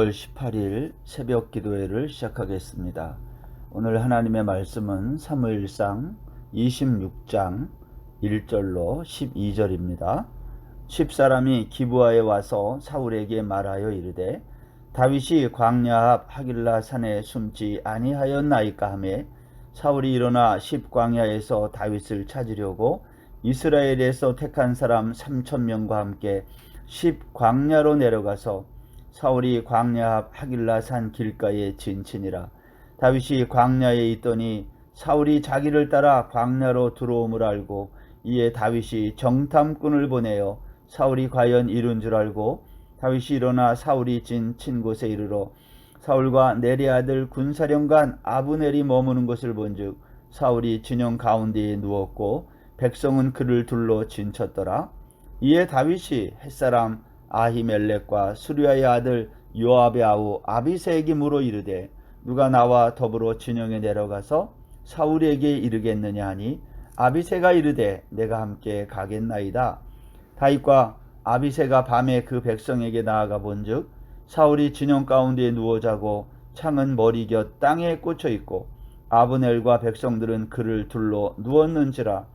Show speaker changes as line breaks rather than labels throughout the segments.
6월 18일 새벽 기도회를 시작하겠습니다. 오늘 하나님의 말씀은 사무엘상 26장 1절로 12절입니다. 10사람이 기브아에 와서 사울에게 말하여 이르되 다윗이 광야 앞 하길라 산에 숨지 아니하였나이까 하매 사울이 일어나 10광야에서 다윗을 찾으려고 이스라엘에서 택한 사람 3,000명과 함께 10광야로 내려가서 사울이 광야 앞 하길라 산 길가에 진치니라. 다윗이 광야에 있더니 사울이 자기를 따라 광야로 들어옴을 알고 이에 다윗이 정탐꾼을 보내어 사울이 과연 이룬 줄 알고 다윗이 일어나 사울이 진친 곳에 이르러 사울과 내리 아들 군사령관 아브넬이 머무는 것을 본즉 사울이 진영 가운데에 누웠고 백성은 그를 둘러 진쳤더라. 이에 다윗이 햇사람 아히멜렉과 수리아의 아들 요압의 아우 아비새에게 물어 이르되 누가 나와 더불어 진영에 내려가서 사울에게 이르겠느냐 하니 아비새가 이르되 내가 함께 가겠나이다. 다윗과 아비새가 밤에 그 백성에게 나아가 본즉 사울이 진영 가운데에 누워 자고 창은 머리 곁 땅에 꽂혀 있고 아브넬과 백성들은 그를 둘러 누웠는지라.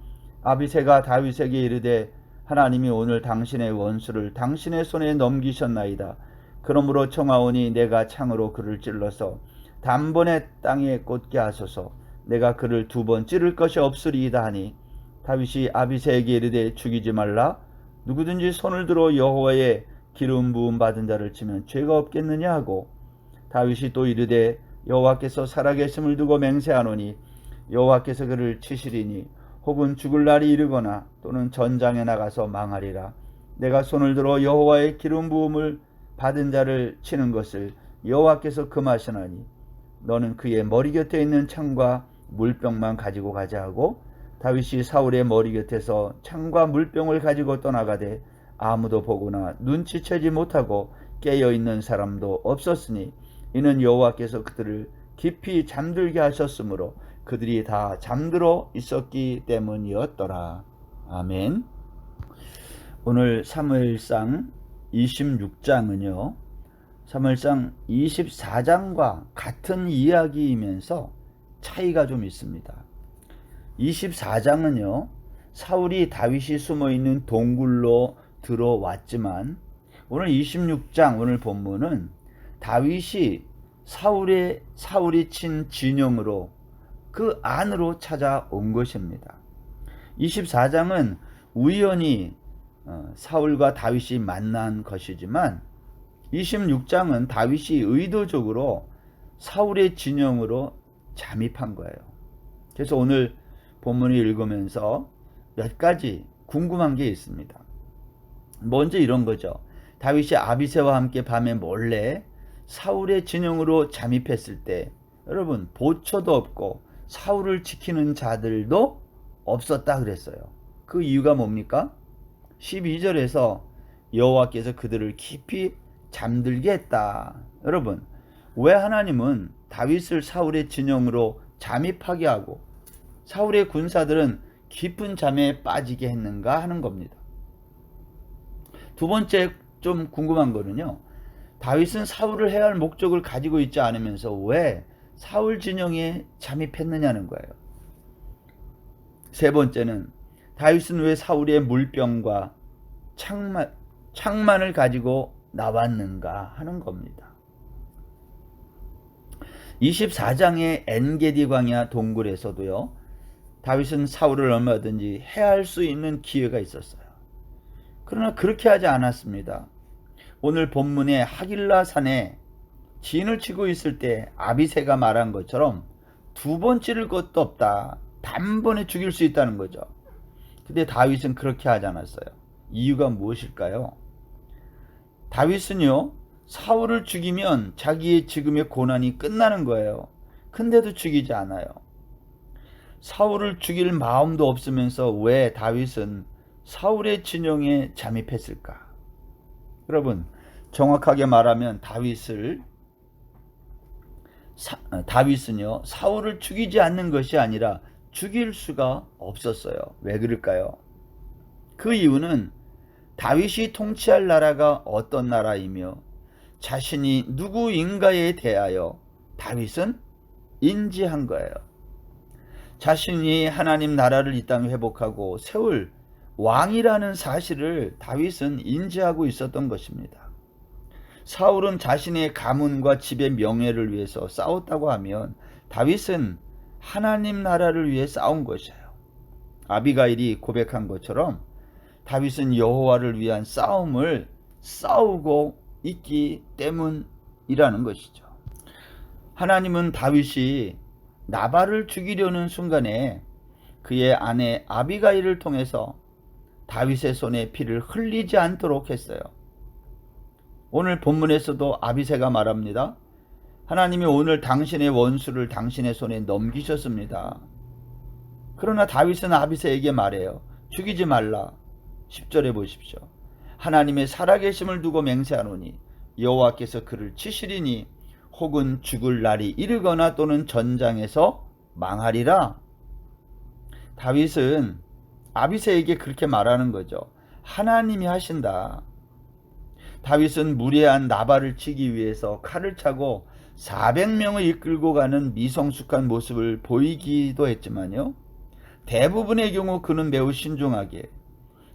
아비새가 다윗에게 이르되 하나님이 오늘 당신의 원수를 당신의 손에 넘기셨나이다. 그러므로 청하오니 내가 창으로 그를 찔러서 단번에 땅에 꽂게 하소서. 내가 그를 2번 찌를 것이 없으리이다 하니 다윗이 아비새에게 이르되 죽이지 말라. 누구든지 손을 들어 여호와의 기름 부음 받은 자를 치면 죄가 없겠느냐 하고 다윗이 또 이르되 여호와께서 살아계심을 두고 맹세하노니 여호와께서 그를 치시리니 혹은 죽을 날이 이르거나 또는 전장에 나가서 망하리라. 내가 손을 들어 여호와의 기름 부음을 받은 자를 치는 것을 여호와께서 금하시나니 너는 그의 머리 곁에 있는 창과 물병만 가지고 가자 하고 다윗이 사울의 머리 곁에서 창과 물병을 가지고 떠나가되 아무도 보거나 눈치채지 못하고 깨어있는 사람도 없었으니 이는 여호와께서 그들을 깊이 잠들게 하셨으므로 그들이 다 잠들어 있었기 때문이었더라. 아멘. 오늘 사무엘상 26장은요 사무엘상 24장과 같은 이야기이면서 차이가 좀 있습니다. 24장은요 사울이 다윗이 숨어있는 동굴로 들어왔지만 오늘 26장 오늘 본문은 다윗이 사울이 친 진영으로 그 안으로 찾아온 것입니다. 24장은 우연히 사울과 다윗이 만난 것이지만 26장은 다윗이 의도적으로 사울의 진영으로 잠입한 거예요. 그래서 오늘 본문을 읽으면서 몇 가지 궁금한 게 있습니다. 먼저 이런 거죠. 다윗이 아비새와 함께 밤에 몰래 사울의 진영으로 잠입했을 때 여러분 보초도 없고 사울을 지키는 자들도 없었다 그랬어요. 그 이유가 뭡니까? 12절에서 여호와께서 그들을 깊이 잠들게 했다. 여러분 왜 하나님은 다윗을 사울의 진영으로 잠입하게 하고 사울의 군사들은 깊은 잠에 빠지게 했는가 하는 겁니다. 두 번째 좀 궁금한 거는요. 다윗은 사울을 해야 할 목적을 가지고 있지 않으면서 왜 사울 진영에 잠입했느냐는 거예요. 세 번째는 다윗은 왜 사울의 물병과 창만을 가지고 나왔는가 하는 겁니다. 24장의 엔게디 광야 동굴에서도요. 다윗은 사울을 얼마든지 해할 수 있는 기회가 있었어요. 그러나 그렇게 하지 않았습니다. 오늘 본문의 하길라 산에 진을 치고 있을 때 아비새가 말한 것처럼 2번 찌를 것도 없다. 단번에 죽일 수 있다는 거죠. 근데 다윗은 그렇게 하지 않았어요. 이유가 무엇일까요? 다윗은요 사울을 죽이면 자기의 지금의 고난이 끝나는 거예요. 근데도 죽이지 않아요. 사울을 죽일 마음도 없으면서 왜 다윗은 사울의 진영에 잠입했을까? 여러분 정확하게 말하면 다윗은요 사울을 죽이지 않는 것이 아니라 죽일 수가 없었어요. 왜 그럴까요? 그 이유는 다윗이 통치할 나라가 어떤 나라이며 자신이 누구인가에 대하여 다윗은 인지한 거예요. 자신이 하나님 나라를 이 땅에 회복하고 세울 왕이라는 사실을 다윗은 인지하고 있었던 것입니다. 사울은 자신의 가문과 집의 명예를 위해서 싸웠다고 하면 다윗은 하나님 나라를 위해 싸운 것이에요. 아비가일이 고백한 것처럼 다윗은 여호와를 위한 싸움을 싸우고 있기 때문이라는 것이죠. 하나님은 다윗이 나발을 죽이려는 순간에 그의 아내 아비가일을 통해서 다윗의 손에 피를 흘리지 않도록 했어요. 오늘 본문에서도 아비새가 말합니다. 하나님이 오늘 당신의 원수를 당신의 손에 넘기셨습니다. 그러나 다윗은 아비새에게 말해요. 죽이지 말라. 10절에 보십시오. 하나님의 살아계심을 두고 맹세하노니 여호와께서 그를 치시리니 혹은 죽을 날이 이르거나 또는 전장에서 망하리라. 다윗은 아비새에게 그렇게 말하는 거죠. 하나님이 하신다. 다윗은 무례한 나발을 치기 위해서 칼을 차고 400명을 이끌고 가는 미성숙한 모습을 보이기도 했지만요. 대부분의 경우 그는 매우 신중하게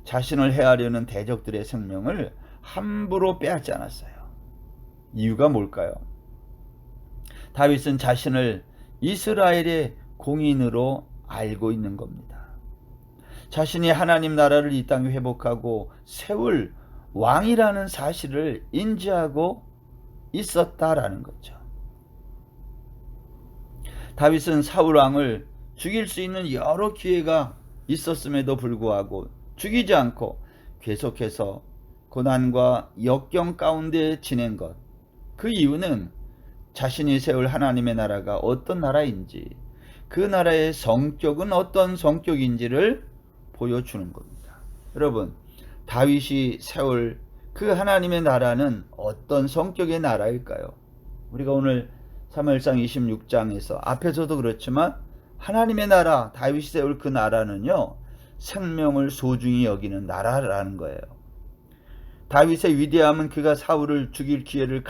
자신을 해하려는 대적들의 생명을 함부로 빼앗지 않았어요. 이유가 뭘까요? 다윗은 자신을 이스라엘의 공인으로 알고 있는 겁니다. 자신이 하나님 나라를 이 땅에 회복하고 세울 왕이라는 사실을 인지하고 있었다라는 거죠. 다윗은 사울 왕을 죽일 수 있는 여러 기회가 있었음에도 불구하고 죽이지 않고 계속해서 고난과 역경 가운데 지낸 것. 그 이유는 자신이 세울 하나님의 나라가 어떤 나라인지, 그 나라의 성격은 어떤 성격인지를 보여주는 겁니다. 여러분, 다윗이 세울 그 하나님의 나라는 어떤 성격의 나라일까요? 우리가 오늘 사무엘상 26장에서 앞에서도 그렇지만 하나님의 나라, 다윗이 세울 그 나라는요, 생명을 소중히 여기는 나라라는 거예요. 다윗의 위대함은 그가 사울을 죽일 기회를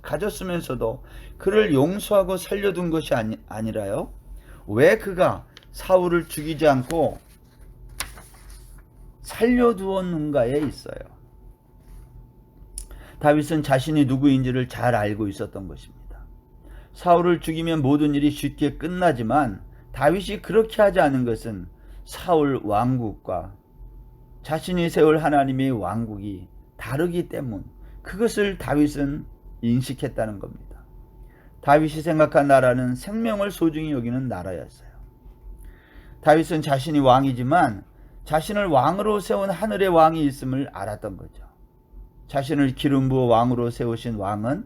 가졌으면서도 그를 용서하고 살려둔 것이 아니라요. 왜 그가 사울을 죽이지 않고 살려두었는가에 있어요. 다윗은 자신이 누구인지를 잘 알고 있었던 것입니다. 사울을 죽이면 모든 일이 쉽게 끝나지만 다윗이 그렇게 하지 않은 것은 사울 왕국과 자신이 세울 하나님의 왕국이 다르기 때문, 그것을 다윗은 인식했다는 겁니다. 다윗이 생각한 나라는 생명을 소중히 여기는 나라였어요. 다윗은 자신이 왕이지만 자신을 왕으로 세운 하늘의 왕이 있음을 알았던 거죠. 자신을 기름 부어 왕으로 세우신 왕은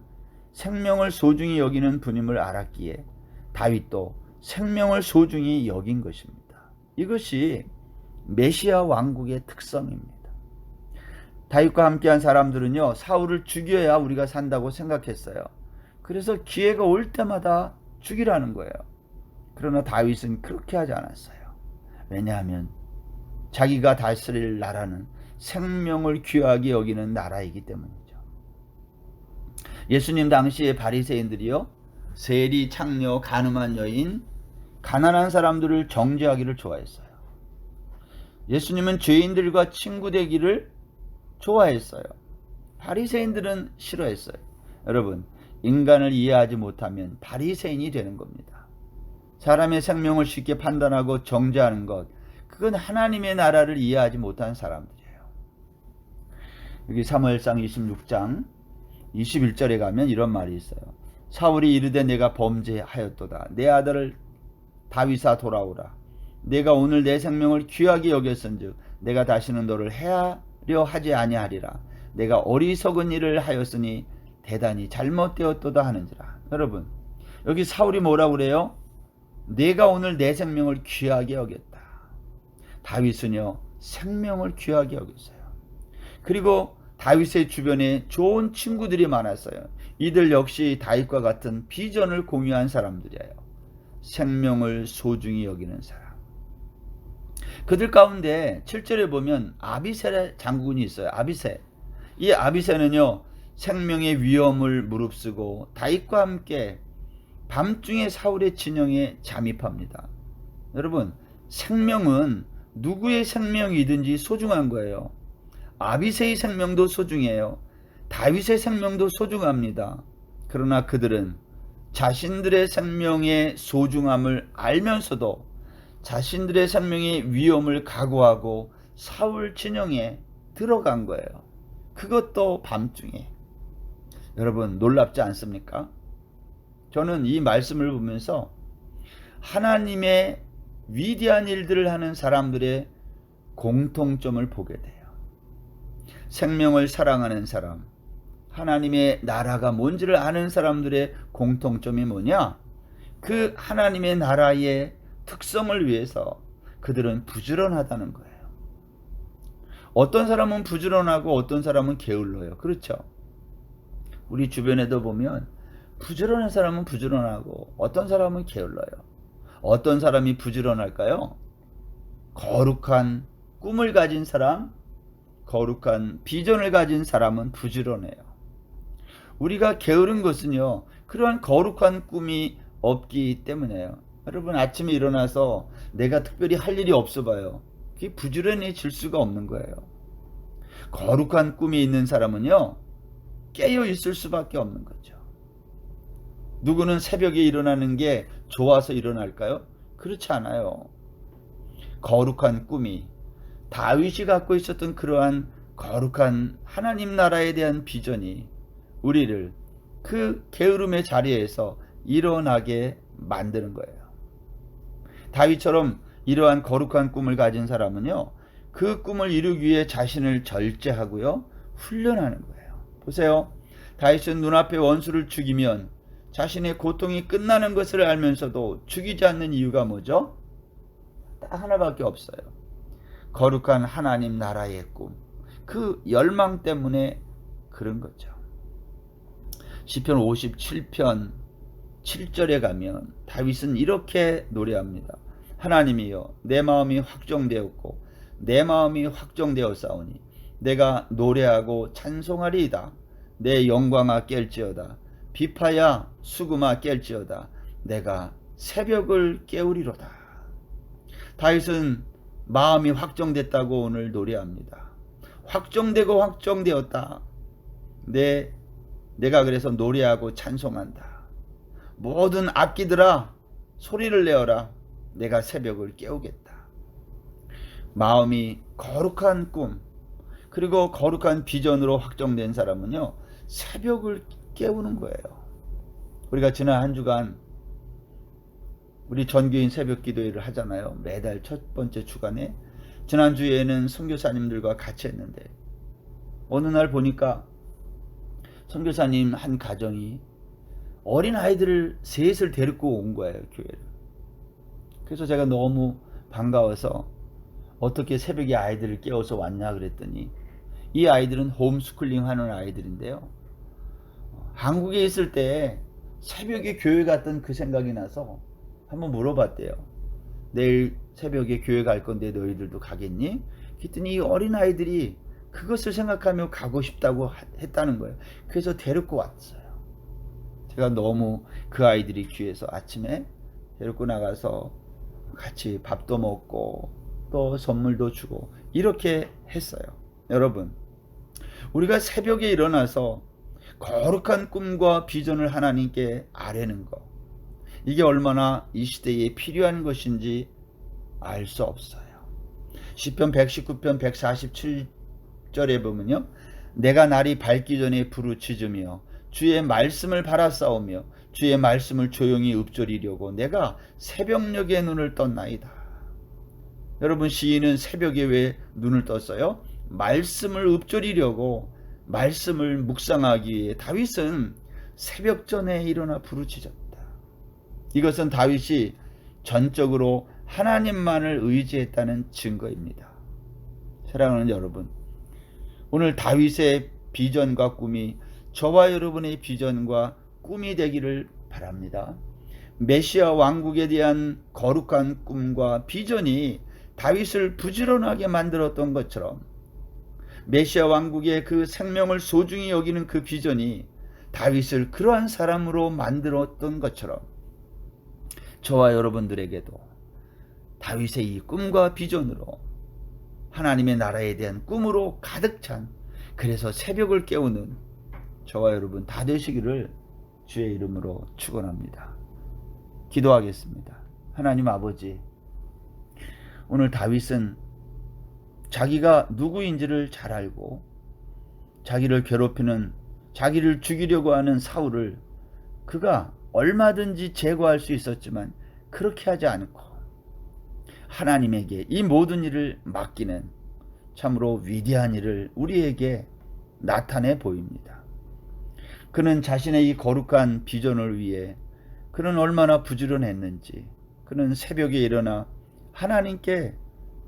생명을 소중히 여기는 분임을 알았기에 다윗도 생명을 소중히 여긴 것입니다. 이것이 메시아 왕국의 특성입니다. 다윗과 함께한 사람들은요, 사울을 죽여야 우리가 산다고 생각했어요. 그래서 기회가 올 때마다 죽이라는 거예요. 그러나 다윗은 그렇게 하지 않았어요. 왜냐하면 자기가 다스릴 나라는 생명을 귀하게 여기는 나라이기 때문이죠. 예수님 당시의 바리새인들이요, 세리, 창녀, 간음한 여인, 가난한 사람들을 정죄하기를 좋아했어요. 예수님은 죄인들과 친구 되기를 좋아했어요. 바리새인들은 싫어했어요. 여러분, 인간을 이해하지 못하면 바리새인이 되는 겁니다. 사람의 생명을 쉽게 판단하고 정죄하는 것, 그건 하나님의 나라를 이해하지 못한 사람들이에요. 여기 사무엘상 26장 21절에 가면 이런 말이 있어요. 사울이 이르되 내가 범죄하였도다. 내 아들을 다윗아 돌아오라. 내가 오늘 내 생명을 귀하게 여겼은즉 내가 다시는 너를 해하려 하지 아니하리라. 내가 어리석은 일을 하였으니 대단히 잘못되었도다 하는지라. 여러분, 여기 사울이 뭐라고 그래요? 내가 오늘 내 생명을 귀하게 여겼다. 다윗은요, 생명을 귀하게 여겼어요. 그리고 다윗의 주변에 좋은 친구들이 많았어요. 이들 역시 다윗과 같은 비전을 공유한 사람들이에요. 생명을 소중히 여기는 사람. 그들 가운데 7절에 보면 아비새 장군이 있어요. 아비새. 이 아비새는요, 생명의 위험을 무릅쓰고 다윗과 함께 밤중에 사울의 진영에 잠입합니다. 여러분, 생명은 누구의 생명이든지 소중한 거예요. 아비새의 생명도 소중해요. 다윗의 생명도 소중합니다. 그러나 그들은 자신들의 생명의 소중함을 알면서도 자신들의 생명의 위험을 각오하고 사울 진영에 들어간 거예요. 그것도 밤중에. 여러분, 놀랍지 않습니까? 저는 이 말씀을 보면서 하나님의 위대한 일들을 하는 사람들의 공통점을 보게 돼요. 생명을 사랑하는 사람, 하나님의 나라가 뭔지를 아는 사람들의 공통점이 뭐냐? 그 하나님의 나라의 특성을 위해서 그들은 부지런하다는 거예요. 어떤 사람은 부지런하고 어떤 사람은 게을러요. 그렇죠? 우리 주변에도 보면 부지런한 사람은 부지런하고 어떤 사람은 게을러요. 어떤 사람이 부지런할까요? 거룩한 꿈을 가진 사람, 거룩한 비전을 가진 사람은 부지런해요. 우리가 게으른 것은요, 그러한 거룩한 꿈이 없기 때문에요. 여러분, 아침에 일어나서 내가 특별히 할 일이 없어 봐요. 그게 부지런해질 수가 없는 거예요. 거룩한 꿈이 있는 사람은요, 깨어 있을 수밖에 없는 거죠. 누구는 새벽에 일어나는 게 좋아서 일어날까요? 그렇지 않아요. 거룩한 꿈이, 다윗이 갖고 있었던 그러한 거룩한 하나님 나라에 대한 비전이 우리를 그 게으름의 자리에서 일어나게 만드는 거예요. 다윗처럼 이러한 거룩한 꿈을 가진 사람은요, 그 꿈을 이루기 위해 자신을 절제하고요, 훈련하는 거예요. 보세요. 다윗은 눈앞에 원수를 죽이면 자신의 고통이 끝나는 것을 알면서도 죽이지 않는 이유가 뭐죠? 딱 하나밖에 없어요. 거룩한 하나님 나라의 꿈, 그 열망 때문에 그런 거죠. 시편 57편 7절에 가면 다윗은 이렇게 노래합니다. 하나님이여, 내 마음이 확정되었고 내 마음이 확정되었사오니 내가 노래하고 찬송하리이다. 내 영광아 깰지어다. 비파야 수금아 깰지어다. 내가 새벽을 깨우리로다. 다윗은 마음이 확정됐다고 오늘 노래합니다. 확정되고 확정되었다. 내가 그래서 노래하고 찬송한다. 모든 악기들아 소리를 내어라. 내가 새벽을 깨우겠다. 마음이 거룩한 꿈, 그리고 거룩한 비전으로 확정된 사람은요, 새벽을 깨우는 거예요. 우리가 지난 한 주간 우리 전교인 새벽 기도회를 하잖아요. 매달 첫 번째 주간에. 지난주에는 선교사님들과 같이 했는데 어느 날 보니까 선교사님 한 가정이 어린 아이들을 셋을 데리고 온 거예요, 교회를. 그래서 제가 너무 반가워서 어떻게 새벽에 아이들을 깨워서 왔냐 그랬더니 이 아이들은 홈스쿨링 하는 아이들인데요, 한국에 있을 때 새벽에 교회 갔던 그 생각이 나서 한번 물어봤대요. 내일 새벽에 교회 갈 건데 너희들도 가겠니? 그랬더니 이 어린아이들이 그것을 생각하며 가고 싶다고 했다는 거예요. 그래서 데리고 왔어요. 제가 너무 그 아이들이 귀해서 아침에 데리고 나가서 같이 밥도 먹고 또 선물도 주고 이렇게 했어요. 여러분, 우리가 새벽에 일어나서 거룩한 꿈과 비전을 하나님께 아뢰는 것, 이게 얼마나 이 시대에 필요한 것인지 알 수 없어요. 시편 119편 147절에 보면요, 내가 날이 밝기 전에 부르짖으며 주의 말씀을 바라싸우며 주의 말씀을 조용히 읊조리려고 내가 새벽녘에 눈을 떴나이다. 여러분, 시인은 새벽에 왜 눈을 떴어요? 말씀을 읊조리려고, 말씀을 묵상하기 위해 다윗은 새벽 전에 일어나 부르짖었다. 이것은 다윗이 전적으로 하나님만을 의지했다는 증거입니다. 사랑하는 여러분, 오늘 다윗의 비전과 꿈이 저와 여러분의 비전과 꿈이 되기를 바랍니다. 메시아 왕국에 대한 거룩한 꿈과 비전이 다윗을 부지런하게 만들었던 것처럼 메시아 왕국의 그 생명을 소중히 여기는 그 비전이 다윗을 그러한 사람으로 만들었던 것처럼 저와 여러분들에게도 다윗의 이 꿈과 비전으로 하나님의 나라에 대한 꿈으로 가득 찬, 그래서 새벽을 깨우는 저와 여러분 다 되시기를 주의 이름으로 축원합니다. 기도하겠습니다. 하나님 아버지, 오늘 다윗은 자기가 누구인지를 잘 알고 자기를 괴롭히는, 자기를 죽이려고 하는 사울을 그가 얼마든지 제거할 수 있었지만 그렇게 하지 않고 하나님에게 이 모든 일을 맡기는 참으로 위대한 일을 우리에게 나타내 보입니다. 그는 자신의 이 거룩한 비전을 위해 그는 얼마나 부지런했는지, 그는 새벽에 일어나 하나님께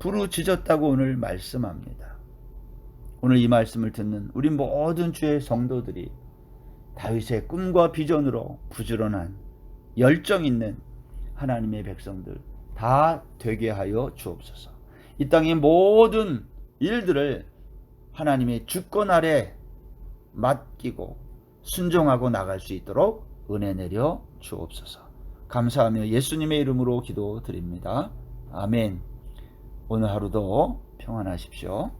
부르짖었다고 오늘 말씀합니다. 오늘 이 말씀을 듣는 우리 모든 주의 성도들이 다윗의 꿈과 비전으로 부지런한 열정 있는 하나님의 백성들 다 되게 하여 주옵소서. 이 땅의 모든 일들을 하나님의 주권 아래 맡기고 순종하고 나갈 수 있도록 은혜 내려 주옵소서. 감사하며 예수님의 이름으로 기도드립니다. 아멘. 오늘 하루도 평안하십시오.